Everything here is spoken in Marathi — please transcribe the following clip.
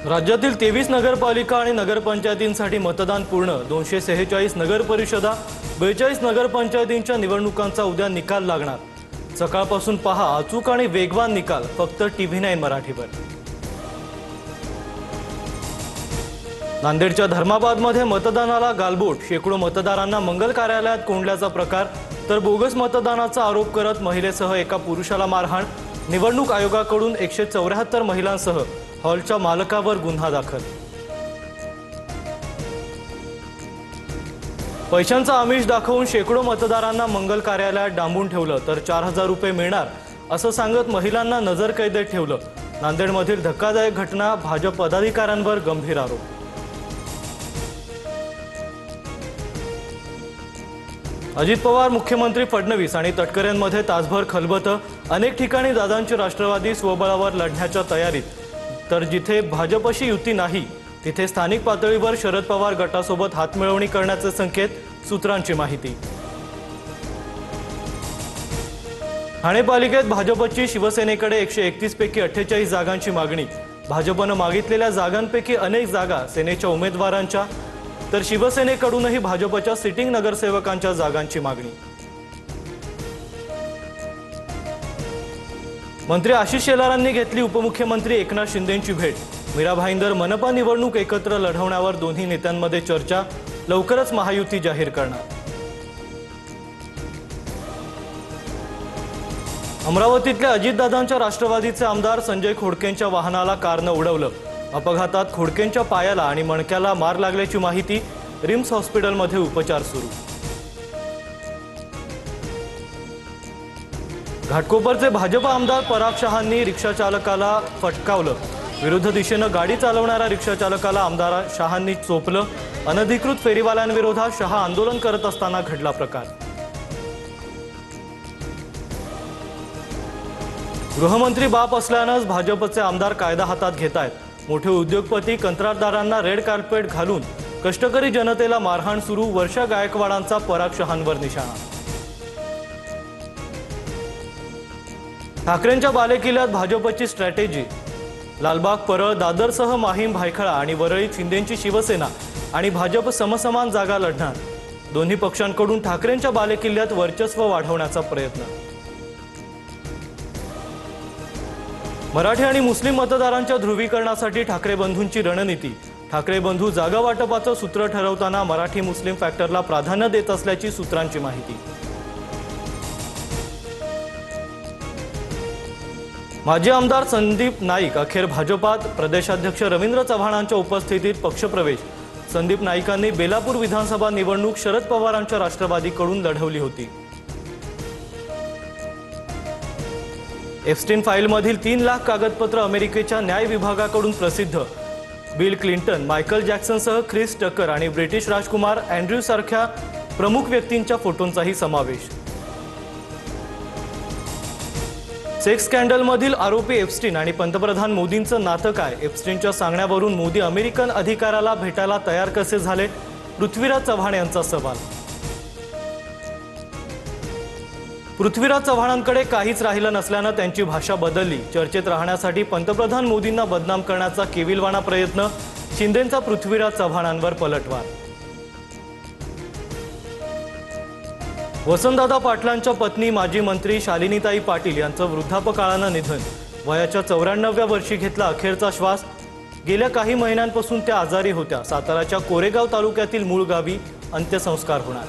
राज्यातील 23 नगरपालिका आणि नगरपंचायतींसाठी मतदान पूर्ण। 246 नगरपरिषदा 42 नगरपंचायतींच्या निवडणुकांचा उद्या निकाल लागणार। सकाळपासून पहा अचूक आणि वेगवान निकाल फक्त TV9 मराठीवर। नांदेडच्या धर्माबादमध्ये मतदानाला गालबोट। शेकडो मतदारांना मंगल कार्यालयात कोंडल्याचा प्रकार, तर बोगस मतदानाचा आरोप करत महिलेसह एका पुरुषाला मारहाण। निवडणूक आयोगाकडून 174 महिलांसह हॉलच्या मालकावर गुन्हा दाखल। पैशांचा आमिष दाखवून शेकडो मतदारांना मंगल कार्यालयात डांबून ठेवलं, तर 4000 रुपये मिळणार असं सांगत महिलांना नजरकैदेत ठेवलं। नांदेडमधील धक्कादायक घटना, भाजप पदाधिकाऱ्यांवर गंभीर आरोप। अजित पवार, मुख्यमंत्री फडणवीस आणि तटकरेंमध्ये तासभर खलबतं। अनेक ठिकाणी दादांची राष्ट्रवादी स्वबळावर लढण्याच्या तयारीत, तर जिथे भाजपशी युती नाही तिथे स्थानिक पातळीवर शरद पवार गटासोबत हातमिळवणी करण्याचे संकेत, सूत्रांची माहिती। ठाणे पालिकेत भाजपची शिवसेनेकडे 131 पैकी 48 जागांची मागणी। भाजपनं मागितलेल्या जागांपैकी अनेक जागा सेनेच्या उमेदवारांच्या, तर शिवसेनेकडूनही भाजपच्या सिटिंग नगरसेवकांच्या जागांची मागणी। मंत्री आशिष शेलारांनी घेतली उपमुख्यमंत्री एकनाथ शिंदेंची भेट। मीरा भाईंदर मनपा निवडणूक एकत्र लढवण्यावर दोन्ही नेत्यांमध्ये चर्चा, लवकरच महायुती जाहीर करणार। अमरावतीतल्या अजितदादांच्या राष्ट्रवादीचे आमदार संजय खोडकेंच्या वाहनाला कारनं उडवलं। अपघातात खोडकेंच्या पायाला आणि मणक्याला मार लागल्याची माहिती। रिम्स हॉस्पिटलमध्ये उपचार सुरू। घाटकोपरचे भाजप आमदार पराग शहांनी रिक्षाचालकाला फटकावलं। विरुद्ध दिशेनं गाडी चालवणाऱ्या रिक्षाचालकाला आमदार शहांनी चोपलं। अनधिकृत फेरीवाल्यांविरोधात शहा आंदोलन करत असताना घडला प्रकार। गृहमंत्री बाप असल्यानंच भाजपचे आमदार कायदा हातात घेतायत। मोठे उद्योगपती कंत्राटदारांना रेड कार्पेट घालून कष्टकरी जनतेला मारहाण सुरू। वर्षा गायकवाडांचा पराग शहांवर निशाणा। ठाकरेंच्या बालेकिल्ल्यात भाजपची स्ट्रॅटेजी। लालबाग, परळ, दादरसह माहीम, भायखळा आणि वरळीत शिंदेंची शिवसेना आणि भाजप समसमान जागा लढणार। दोन्ही पक्षांकडून ठाकरेंच्या बालेकिल्ल्यात वर्चस्व वाढवण्याचा प्रयत्न। मराठी आणि मुस्लिम मतदारांच्या ध्रुवीकरणासाठी ठाकरे बंधूंची रणनीती। ठाकरे बंधू जागा वाटपाचं सूत्र ठरवताना मराठी मुस्लिम फॅक्टरला प्राधान्य देत असल्याची सूत्रांची माहिती। माजी आमदार संदीप नाईक अखेर भाजपात। प्रदेशाध्यक्ष रवींद्र चव्हाणांच्या उपस्थितीत पक्षप्रवेश। संदीप नाईकांनी बेलापूर विधानसभा निवडणूक शरद पवारांच्या राष्ट्रवादीकडून लढवली होती। एप्स्टीन फाईलमधील 3 लाख कागदपत्र अमेरिकेच्या न्याय विभागाकडून प्रसिद्ध। बिल क्लिंटन, मायकल जॅक्सनसह ख्रिस टकर आणि ब्रिटिश राजकुमार अँड्र्यू सारख्या प्रमुख व्यक्तींच्या फोटोंचाही समावेश। सेक्स स्कॅन्डलमधील आरोपी एप्स्टीन आणि पंतप्रधान मोदींचं नातं काय? एप्स्टीनच्या सांगण्यावरून मोदी अमेरिकन अधिकाऱ्याला भेटायला तयार कसे झाले? पृथ्वीराज चव्हाण यांचा सवाल। पृथ्वीराज चव्हाणांकडे काहीच राहिलं नसल्यानं त्यांची भाषा बदलली। चर्चेत राहण्यासाठी पंतप्रधान मोदींना बदनाम करण्याचा केविलवाणा प्रयत्न। शिंदेंचा पृथ्वीराज चव्हाणांवर पलटवार। वसंतदादा पाटलांच्या पत्नी माजी मंत्री शालिनीताई पाटील यांचं वृद्धापकाळानं निधन। वयाच्या 94व्या वर्षी घेतला अखेरचा श्वास। गेल्या काही महिन्यांपासून त्या आजारी होत्या। साताराच्या कोरेगाव तालुक्यातील मूळ गावी अंत्यसंस्कार होणार।